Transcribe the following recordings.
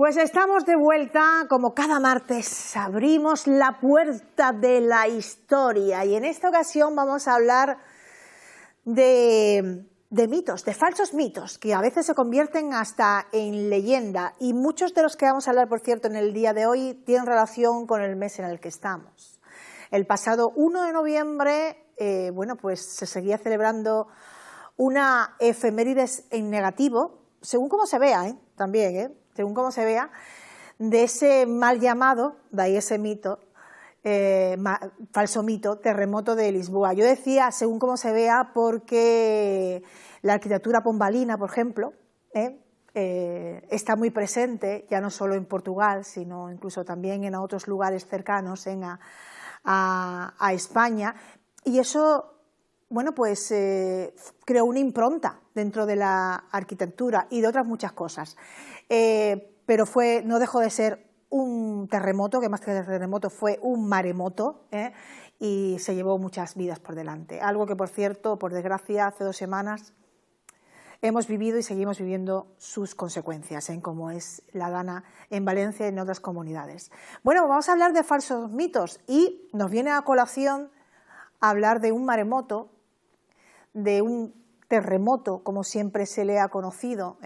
Pues estamos de vuelta, como cada martes abrimos la puerta de la historia y en esta ocasión vamos a hablar de mitos, de falsos mitos, que a veces se convierten hasta en leyenda y muchos de los que vamos a hablar, por cierto, en el día de hoy tienen relación con el mes en el que estamos. El pasado 1 de noviembre, pues se seguía celebrando una efemérides en negativo, según cómo se vea, también, según cómo se vea, de ese mal llamado, de ahí ese mito, falso mito, terremoto de Lisboa. Yo decía, según cómo se vea, porque la arquitectura pombalina, por ejemplo, está muy presente, ya no solo en Portugal, sino incluso también en otros lugares cercanos a España, y eso creó una impronta dentro de la arquitectura y de otras muchas cosas. Pero no dejó de ser un terremoto, que más que terremoto fue un maremoto, y se llevó muchas vidas por delante. Algo que, por cierto, por desgracia, hace 2 semanas hemos vivido y seguimos viviendo sus consecuencias, como es la Dana en Valencia y en otras comunidades. Bueno, vamos a hablar de falsos mitos y nos viene a colación hablar de un maremoto, de un terremoto, como siempre se le ha conocido,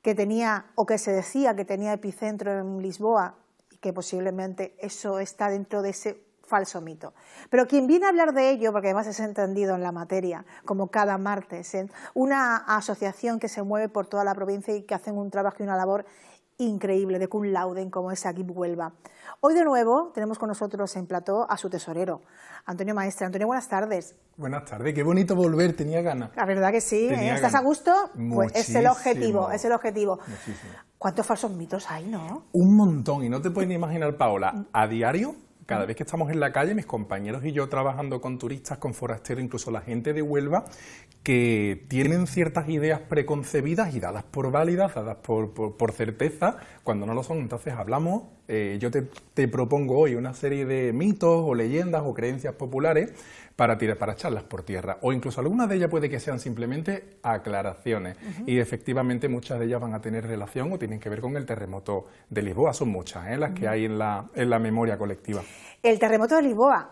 que tenía, o que se decía que tenía epicentro en Lisboa, y que posiblemente eso está dentro de ese falso mito. Pero quien viene a hablar de ello, porque además es entendido en la materia, como cada martes, una asociación que se mueve por toda la provincia y que hacen un trabajo y una labor increíble, de cum laude, como es Agip Huelva. Hoy de nuevo tenemos con nosotros en plató a su tesorero, Antonio Maestre. Antonio, buenas tardes. Buenas tardes, qué bonito volver, tenía ganas. La verdad que sí, ¿estás a gusto? Pues es el objetivo, es el objetivo. Muchísimo. ¿Cuántos falsos mitos hay, no? Un montón, y no te puedes ni imaginar, Paola, a diario, cada vez que estamos en la calle, mis compañeros y yo trabajando con turistas, con forasteros, incluso la gente de Huelva, que tienen ciertas ideas preconcebidas y dadas por válidas, dadas por certeza, cuando no lo son. Entonces hablamos, yo te propongo hoy una serie de mitos o leyendas o creencias populares para echarlas por tierra, o incluso algunas de ellas puede que sean simplemente aclaraciones, y efectivamente muchas de ellas van a tener relación o tienen que ver con el terremoto de Lisboa. Son muchas las que hay en la memoria colectiva. El terremoto de Lisboa,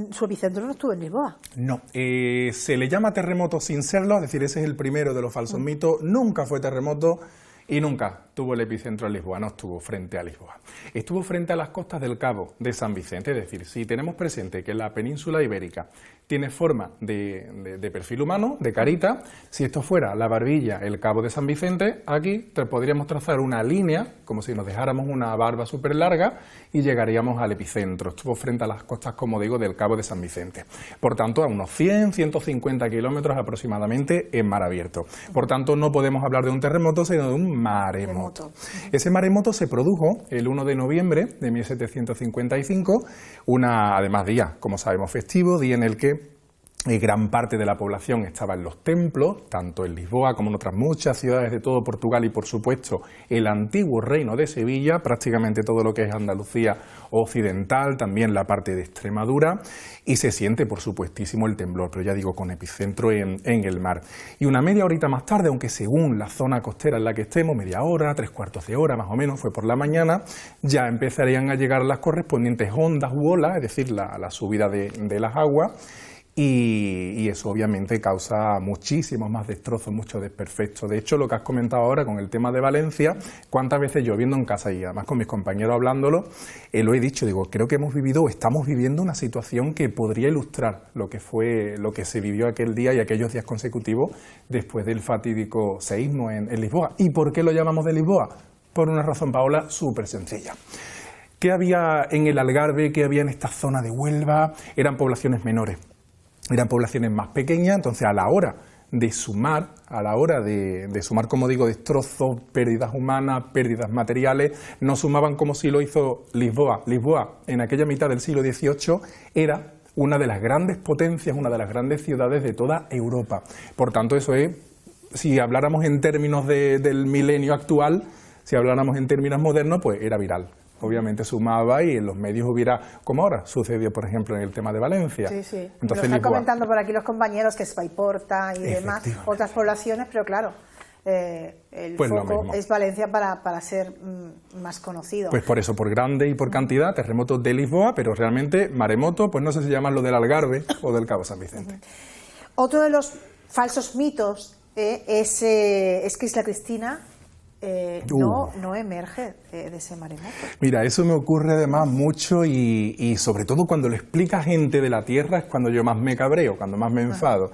su epicentro no estuvo en Lisboa. No, se le llama terremoto sin serlo, es decir, ese es el primero de los falsos mitos. Nunca fue terremoto y nunca tuvo el epicentro en Lisboa, no estuvo frente a Lisboa. Estuvo frente a las costas del Cabo de San Vicente, es decir, si tenemos presente que la península ibérica tiene forma de perfil humano, de carita, si esto fuera la barbilla, el Cabo de San Vicente, aquí podríamos trazar una línea, como si nos dejáramos una barba súper larga, y llegaríamos al epicentro. Estuvo frente a las costas, como digo, del Cabo de San Vicente. Por tanto, a unos 100-150 kilómetros aproximadamente en mar abierto. Por tanto, no podemos hablar de un terremoto, sino de un maremoto. Ese maremoto se produjo el 1 de noviembre de 1755, además día, como sabemos, festivo, día en el que gran parte de la población estaba en los templos, tanto en Lisboa como en otras muchas ciudades de todo Portugal y, por supuesto, el antiguo reino de Sevilla, prácticamente todo lo que es Andalucía occidental, también la parte de Extremadura, y se siente, por supuestísimo, el temblor, pero ya digo, con epicentro en el mar. Y una media horita más tarde, aunque según la zona costera en la que estemos, media hora, 3/4 de hora más o menos, fue por la mañana, ya empezarían a llegar las correspondientes ondas u olas, es decir, la subida de las aguas. Y eso obviamente causa muchísimos más destrozos, muchos desperfectos. De hecho, lo que has comentado ahora con el tema de Valencia, cuántas veces yo viendo en casa y además con mis compañeros hablándolo, lo he dicho, digo, creo que hemos vivido o estamos viviendo una situación que podría ilustrar lo que se vivió aquel día y aquellos días consecutivos después del fatídico seísmo en Lisboa. ¿Y por qué lo llamamos de Lisboa? Por una razón, Paola, súper sencilla. ¿Qué había en el Algarve? ¿Qué había en esta zona de Huelva? Eran poblaciones menores. Eran poblaciones más pequeñas, entonces a la hora de sumar, como digo, destrozos, pérdidas humanas, pérdidas materiales, no sumaban como si lo hizo Lisboa. Lisboa, en aquella mitad del siglo XVIII, era una de las grandes potencias, una de las grandes ciudades de toda Europa. Por tanto, eso es, si habláramos en términos del milenio actual, si habláramos en términos modernos, pues era viral. Obviamente sumaba y en los medios hubiera, como ahora sucedió, por ejemplo, en el tema de Valencia. Sí, sí. Entonces, lo están comentando por aquí los compañeros, que es Paiporta y demás, otras poblaciones, pero claro, el Pues lo foco mismo. es Valencia para ser más conocido. Pues por eso, por grande y por cantidad, terremotos de Lisboa, pero realmente maremoto, pues no sé si llaman lo del Algarve o del Cabo San Vicente. Otro de los falsos mitos es que Isla Cristina no emerge de ese maremoto. Mira, eso me ocurre además mucho y sobre todo cuando lo explica gente de la Tierra es cuando yo más me cabreo, cuando más me enfado.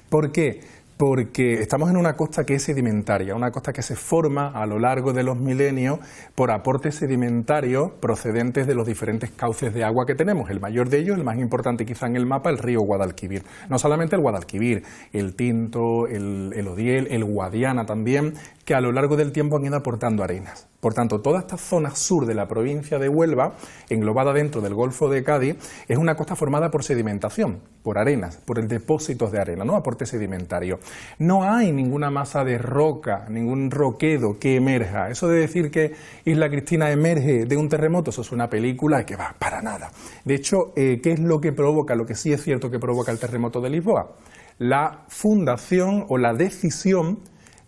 ¿Por qué? Porque estamos en una costa que es sedimentaria, una costa que se forma a lo largo de los milenios por aportes sedimentarios procedentes de los diferentes cauces de agua que tenemos. El mayor de ellos, el más importante quizá en el mapa, el río Guadalquivir. No solamente el Guadalquivir, el Tinto, el Odiel, el Guadiana también, que a lo largo del tiempo han ido aportando arenas. Por tanto, toda esta zona sur de la provincia de Huelva, englobada dentro del Golfo de Cádiz, es una costa formada por sedimentación, por arenas, por depósitos de arena, ¿no? Aporte sedimentario. No hay ninguna masa de roca, ningún roquedo que emerja. Eso de decir que Isla Cristina emerge de un terremoto, eso es una película que va para nada. De hecho, ¿qué es lo que provoca, lo que sí es cierto que provoca el terremoto de Lisboa? La fundación o la decisión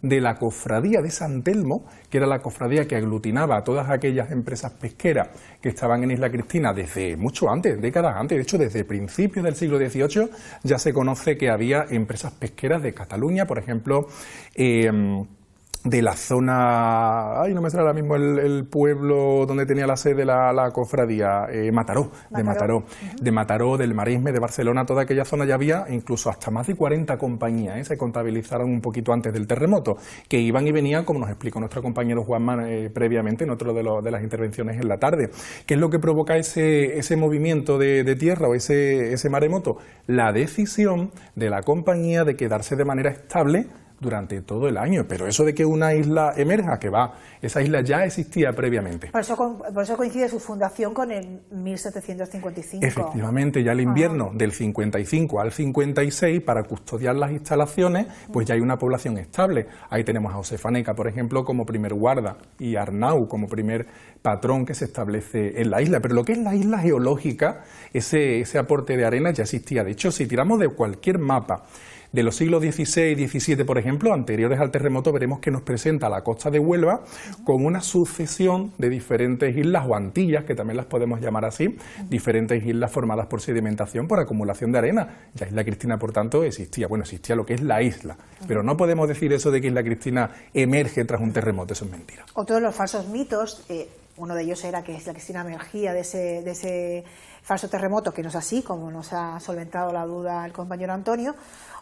de la cofradía de San Telmo, que era la cofradía que aglutinaba a todas aquellas empresas pesqueras que estaban en Isla Cristina desde mucho antes, décadas antes, de hecho desde principios del siglo XVIII ya se conoce que había empresas pesqueras de Cataluña, por ejemplo, de la zona, no me sale ahora mismo el pueblo donde tenía la sede la cofradía, Mataró, de Mataró, del Maresme, de Barcelona, toda aquella zona ya había incluso hasta más de 40 compañías, se contabilizaron un poquito antes del terremoto, que iban y venían, como nos explicó nuestro compañero Juanma previamente en otro de las intervenciones en la tarde. ¿Qué es lo que provoca ese movimiento de tierra o ese maremoto? La decisión de la compañía de quedarse de manera estable durante todo el año, pero eso de que una isla emerja, que va, esa isla ya existía previamente. Por eso coincide su fundación con el 1755. Efectivamente, ya el invierno del 55 al 56, para custodiar las instalaciones, pues ya hay una población estable. Ahí tenemos a Josefaneca, por ejemplo, como primer guarda, y Arnau como primer patrón que se establece en la isla. Pero lo que es la isla geológica, ese aporte de arena ya existía. De hecho, si tiramos de cualquier mapa de los siglos XVI y XVII, por ejemplo, anteriores al terremoto, veremos que nos presenta la costa de Huelva con una sucesión de diferentes islas o antillas, que también las podemos llamar así, diferentes islas formadas por sedimentación, por acumulación de arena. Ya Isla Cristina, por tanto, existía. Bueno, existía lo que es la isla, pero no podemos decir eso de que Isla Cristina emerge tras un terremoto, eso es mentira. Otro de los falsos mitos, uno de ellos era que Isla Cristina emergía de ese falso terremoto, que no es así, como nos ha solventado la duda el compañero Antonio.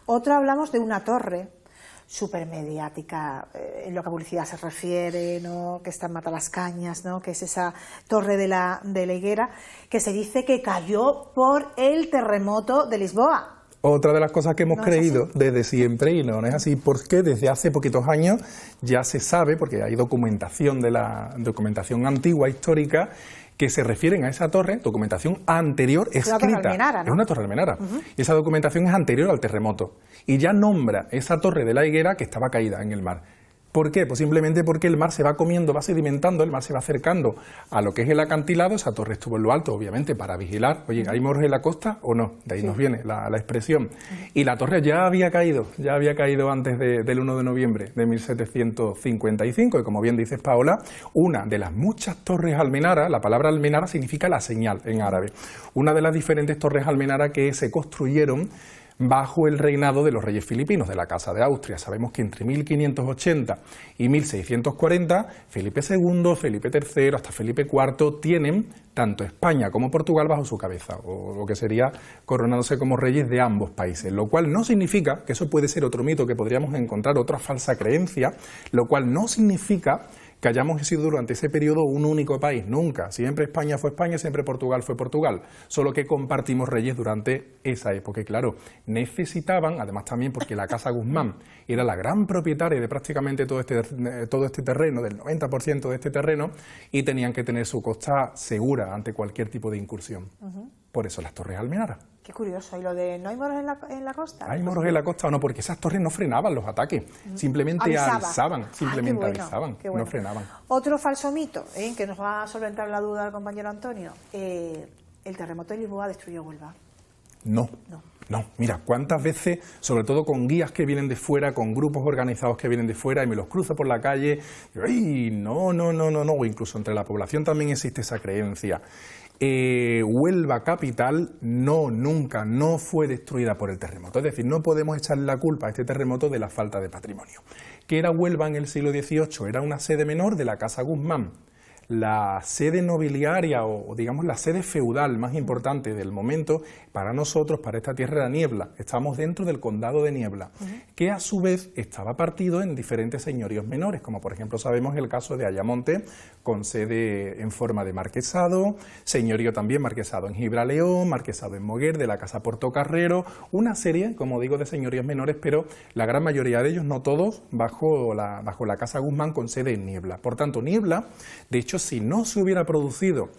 Otro, hablamos de una torre supermediática, en lo que a publicidad se refiere, ¿no? Que está en Matalascañas, ¿no? Que es esa torre de la Higuera, que se dice que cayó por el terremoto de Lisboa. Otra de las cosas que hemos creído desde siempre, y no es así, porque desde hace poquitos años ya se sabe, porque hay documentación de la documentación antigua, histórica, que se refieren a esa torre, documentación anterior escrita. Es una torre almenara, ¿no? Es una torre almenara. Y esa documentación es anterior al terremoto. Y ya nombra esa torre de la Higuera que estaba caída en el mar. ¿Por qué? Pues simplemente porque el mar se va comiendo, va sedimentando, el mar se va acercando a lo que es el acantilado. Esa torre estuvo en lo alto, obviamente, para vigilar. Oye, ¿hay moros en la costa o no? De ahí nos viene la expresión. Y la torre ya había caído antes del 1 de noviembre de 1755. Y como bien dices, Paola, una de las muchas torres almenara, la palabra almenara significa la señal en árabe. Una de las diferentes torres almenara que se construyeron bajo el reinado de los reyes filipinos de la Casa de Austria. Sabemos que entre 1580 y 1640, Felipe II, Felipe III, hasta Felipe IV tienen tanto España como Portugal bajo su cabeza, o lo que sería coronándose como reyes de ambos países, lo cual no significa, que eso puede ser otro mito que podríamos encontrar, otra falsa creencia, lo cual no significa que hayamos sido durante ese periodo un único país, nunca. Siempre España fue España, siempre Portugal fue Portugal, solo que compartimos reyes durante esa época. Y claro, necesitaban, además también porque la Casa Guzmán era la gran propietaria de prácticamente todo este terreno, del 90% de este terreno, y tenían que tener su costa segura ante cualquier tipo de incursión. Por eso las torres almenaras. Qué curioso. ¿Y lo de no hay moros en la costa? ¿Hay moros en la costa o no? Porque esas torres no frenaban los ataques, simplemente avisaban, no frenaban. Otro falso mito, que nos va a solventar la duda el compañero Antonio. ¿El terremoto de Lisboa destruyó Huelva? No. No, mira, cuántas veces, sobre todo con guías que vienen de fuera, con grupos organizados que vienen de fuera, y me los cruzo por la calle, y ¡ay, no! O incluso entre la población también existe esa creencia. Huelva capital nunca fue destruida por el terremoto. Es decir, no podemos echarle la culpa a este terremoto de la falta de patrimonio. ¿Qué era Huelva en el siglo XVIII? Era una sede menor de la Casa Guzmán. La sede nobiliaria o digamos la sede feudal más importante del momento para nosotros, para esta tierra, era Niebla. Estamos dentro del condado de Niebla, que a su vez estaba partido en diferentes señoríos menores, como por ejemplo sabemos el caso de Ayamonte, con sede en forma de marquesado, señorío también marquesado en Gibraleón, marquesado en Moguer, de la Casa Portocarrero, una serie, como digo, de señoríos menores, pero la gran mayoría de ellos, no todos, bajo la Casa Guzmán con sede en Niebla. Por tanto, Niebla, de hecho, si no se hubiera producido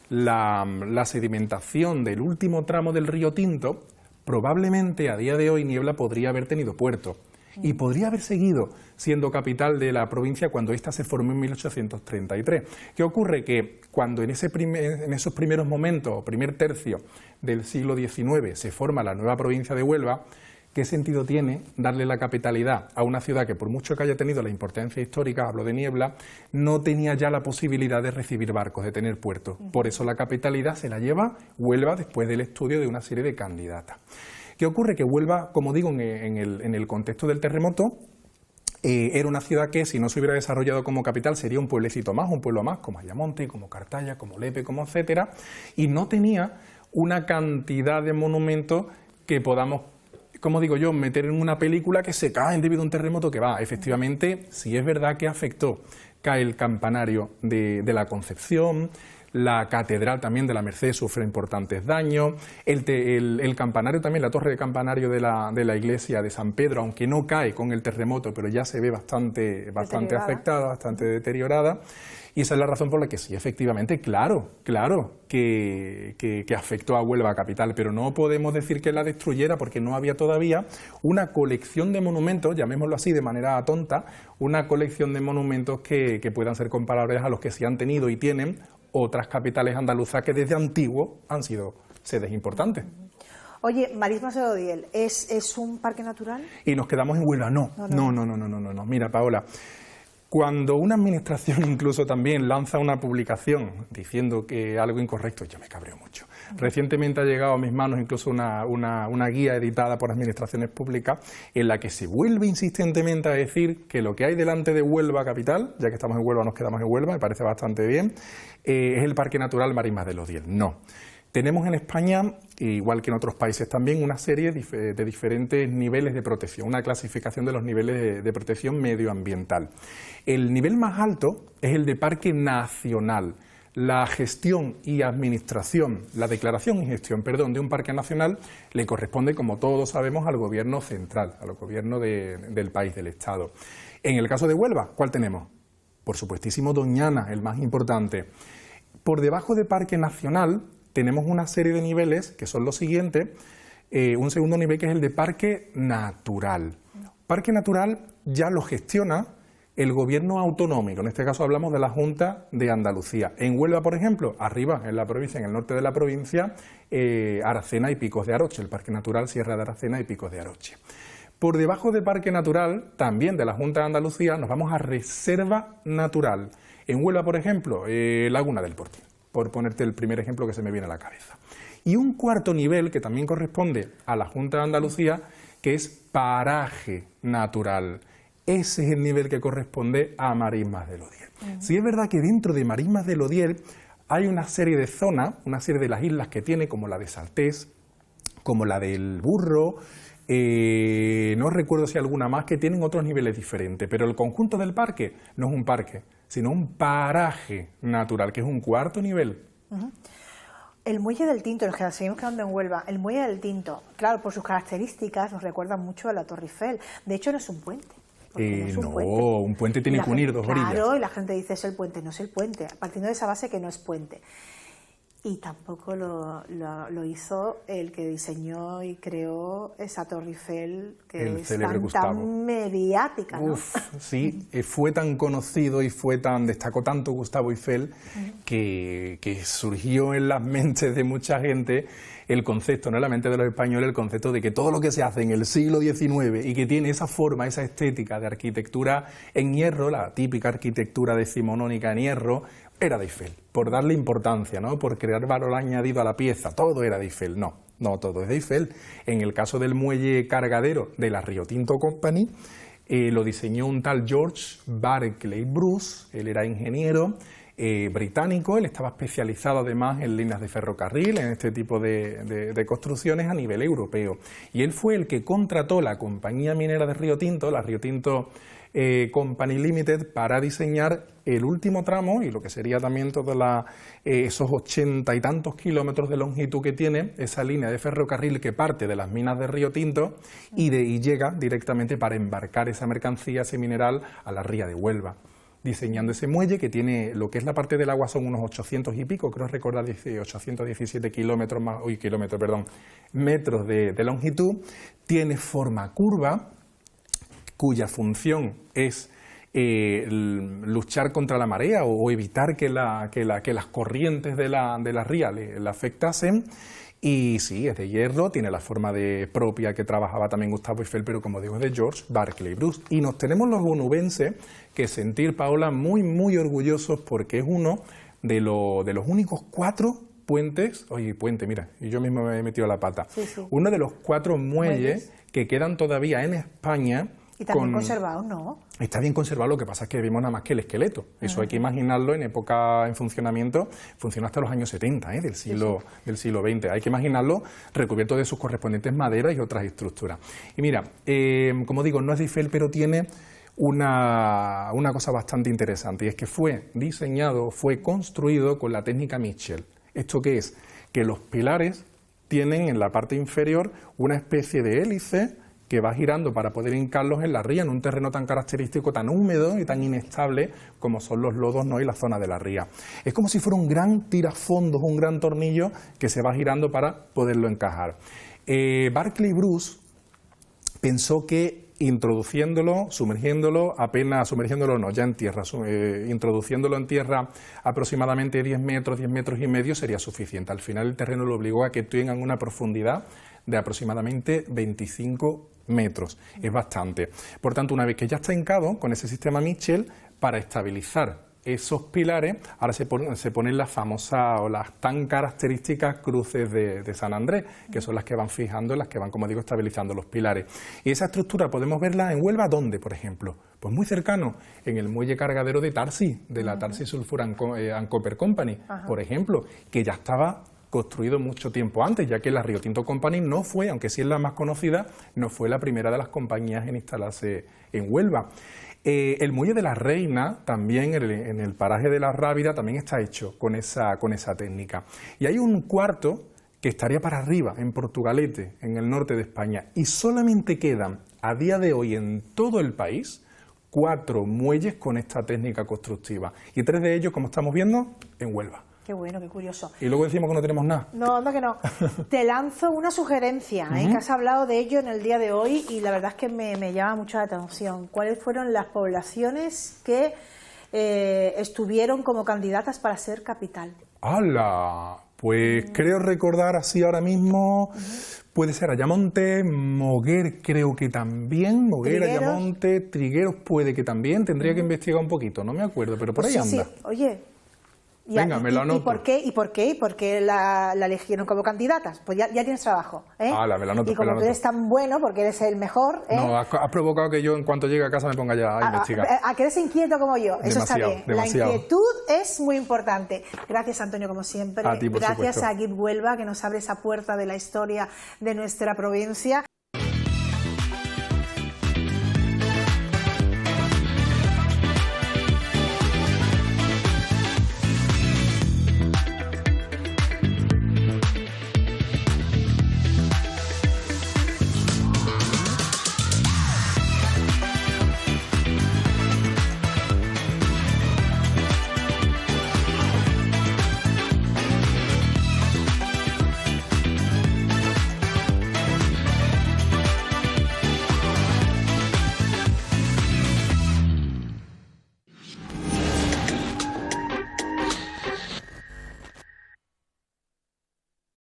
la sedimentación del último tramo del río Tinto, probablemente a día de hoy Niebla podría haber tenido puerto y podría haber seguido siendo capital de la provincia cuando ésta se formó en 1833. ¿Qué ocurre? Que cuando en esos primeros momentos, o primer tercio del siglo XIX, se forma la nueva provincia de Huelva, ¿qué sentido tiene darle la capitalidad a una ciudad que, por mucho que haya tenido la importancia histórica, hablo de Niebla, no tenía ya la posibilidad de recibir barcos, de tener puertos? Por eso la capitalidad se la lleva Huelva después del estudio de una serie de candidatas. ¿Qué ocurre? Que Huelva, como digo, en el contexto del terremoto, era una ciudad que, si no se hubiera desarrollado como capital, sería un pueblecito más, un pueblo más, como Ayamonte, como Cartaya, como Lepe, como etcétera, y no tenía una cantidad de monumentos que podamos, como digo yo, meter en una película que se caen debido a un terremoto que va. Efectivamente, sí es verdad que afectó. Cae el campanario de la Concepción, la catedral también de la Merced sufre importantes daños, el campanario también, la torre de campanario de la iglesia de San Pedro, aunque no cae con el terremoto, pero ya se ve bastante afectada, bastante deteriorada. Y esa es la razón por la que sí, efectivamente, claro que afectó a Huelva capital, pero no podemos decir que la destruyera porque no había todavía una colección de monumentos, llamémoslo así de manera tonta, una colección de monumentos que puedan ser comparables a los que sí han tenido y tienen otras capitales andaluzas que desde antiguo han sido sedes importantes. Oye, Marismas de Lodiel, ¿es un parque natural? Y nos quedamos en Huelva, no. Mira, Paola, cuando una administración incluso también lanza una publicación diciendo que algo incorrecto, yo me cabreo mucho. Recientemente ha llegado a mis manos incluso una guía editada por administraciones públicas en la que se vuelve insistentemente a decir que lo que hay delante de Huelva capital, ya que estamos en Huelva nos quedamos en Huelva, me parece bastante bien, es el Parque Natural Marismas de Lodiel. No. Tenemos en España, igual que en otros países también, una serie de diferentes niveles de protección, una clasificación de los niveles de protección medioambiental. El nivel más alto es el de Parque Nacional. La gestión y administración, la declaración y gestión, de un parque nacional le corresponde, como todos sabemos, al gobierno central, al gobierno del país, del Estado. En el caso de Huelva, ¿cuál tenemos? Por supuestísimo Doñana, el más importante. Por debajo de Parque Nacional tenemos una serie de niveles que son los siguientes. Un segundo nivel que es el de Parque Natural. Parque Natural ya lo gestiona el gobierno autonómico, en este caso hablamos de la Junta de Andalucía. En Huelva, por ejemplo, arriba en la provincia, en el norte de la provincia, Aracena y Picos de Aroche, el Parque Natural Sierra de Aracena y Picos de Aroche. Por debajo de Parque Natural, también de la Junta de Andalucía, nos vamos a Reserva Natural. En Huelva, por ejemplo, Laguna del Portín, por ponerte el primer ejemplo que se me viene a la cabeza. Y un cuarto nivel, que también corresponde a la Junta de Andalucía, que es Paraje Natural. Ese es el nivel que corresponde a Marismas de Lodiel. Sí es verdad que dentro de Marismas de Lodiel hay una serie de zonas, una serie de las islas que tiene, como la de Saltés, como la del Burro, no recuerdo si alguna más, que tienen otros niveles diferentes, pero el conjunto del parque no es un parque, sino un paraje natural, que es un cuarto nivel. El Muelle del Tinto, los que seguimos quedando en Huelva, el Muelle del Tinto, claro, por sus características nos recuerda mucho a la Torre Eiffel. De hecho, no es un puente. Un puente tiene que unir dos orillas. Claro, y la gente dice es el puente, no es el puente, partiendo de esa base que no es puente. Y tampoco lo hizo el que diseñó y creó esa Torre Eiffel, que el es célebre tan mediática, ¿no? Sí, fue tan conocido y destacó tanto Gustavo Eiffel que surgió en las mentes de mucha gente el concepto, no en la mente de los españoles, el concepto de que todo lo que se hace en el siglo XIX y que tiene esa forma, esa estética de arquitectura en hierro, la típica arquitectura decimonónica en hierro, era de Eiffel, por darle importancia, ¿no? Por crear valor añadido a la pieza, todo era de Eiffel, no todo es de Eiffel. En el caso del muelle cargadero de la Rio Tinto Company, lo diseñó un tal George Barclay Bruce, él era ingeniero británico, él estaba especializado además en líneas de ferrocarril, en este tipo de construcciones a nivel europeo, y él fue el que contrató la compañía minera de Rio Tinto, la Rio Tinto Company Limited, para diseñar el último tramo y lo que sería también todos esos 80 y tantos kilómetros de longitud que tiene esa línea de ferrocarril que parte de las minas de Rio Tinto y llega directamente para embarcar esa mercancía, ese mineral, a la ría de Huelva, diseñando ese muelle que tiene, lo que es la parte del agua son unos 800 y pico, creo recordar 817 metros de longitud, tiene forma curva, cuya función es luchar contra la marea o evitar que las corrientes de la ría le afectasen. Y sí, es de hierro, tiene la forma propia que trabajaba también Gustavo Eiffel, pero como digo, es de George Barclay Bruce. Y nos tenemos los onubenses que sentir, Paola, muy, muy orgullosos porque es uno de los únicos 4 puentes, mira, y yo mismo me he metido la pata, uno de los 4 muelles que quedan todavía en España. Y también conservado, ¿no? Está bien conservado, lo que pasa es que vemos nada más que el esqueleto. Eso hay que imaginarlo en época en funcionamiento, funcionó hasta los años 70 del siglo XX. Hay que imaginarlo recubierto de sus correspondientes maderas y otras estructuras. Y mira, como digo, no es de Eiffel, pero tiene una cosa bastante interesante, y es que fue diseñado, fue construido con la técnica Mitchell. ¿Esto qué es? Que los pilares tienen en la parte inferior una especie de hélice que va girando para poder hincarlos en la ría, en un terreno tan característico, tan húmedo y tan inestable como son los lodos, ¿no?, y la zona de la ría. Es como si fuera un gran tirafondos, un gran tornillo que se va girando para poderlo encajar. Barclay Bruce pensó que introduciéndolo ya en tierra, introduciéndolo en tierra aproximadamente 10 metros y medio sería suficiente. Al final el terreno lo obligó a que tengan una profundidad de aproximadamente 25 metros. Es bastante. Por tanto, una vez que ya está hincado con ese sistema Mitchell, para estabilizar esos pilares, ahora se ponen las famosas o las tan características cruces de San Andrés, que son las que van fijando, las que van, como digo, estabilizando los pilares. Y esa estructura podemos verla en Huelva, ¿dónde, por ejemplo? Pues muy cercano, en el muelle cargadero de Tarsi, de la Tarsi Sulphur and Copper Company, por ejemplo, que ya estaba construido mucho tiempo antes, ya que la Rio Tinto Company no fue, aunque sí es la más conocida, no fue la primera de las compañías en instalarse en Huelva. El muelle de la Reina, también en el paraje de la Rábida, también está hecho con esa técnica. Y hay un cuarto que estaría para arriba, en Portugalete, en el norte de España, y solamente quedan a día de hoy en todo el país 4 muelles con esta técnica constructiva, y 3 de ellos, como estamos viendo, en Huelva. Qué bueno, qué curioso. Y luego decimos que no tenemos nada. No, anda que no. Te lanzo una sugerencia, que has hablado de ello en el día de hoy y la verdad es que me llama mucho la atención. ¿Cuáles fueron las poblaciones que estuvieron como candidatas para ser capital? ¡Hala! Pues creo recordar así ahora mismo, puede ser Ayamonte, Moguer creo que también, Moguer, Ayamonte, Trigueros puede que también, tendría que investigar un poquito, no me acuerdo, pero por ahí anda. Sí. Oye, venga, me lo anoto. ¿Y por qué la elegieron como candidatas? Pues ya tienes trabajo, ¿eh? Me lo anoto, y como tú eres tan bueno, porque eres el mejor, ¿eh? No, has provocado que yo en cuanto llegue a casa me ponga ya a investigar. A que eres inquieto como yo, eso está bien. Demasiado. La inquietud es muy importante. Gracias, Antonio, como siempre. A ti, por Gracias supuesto. a GIP Huelva, que nos abre esa puerta de la historia de nuestra provincia.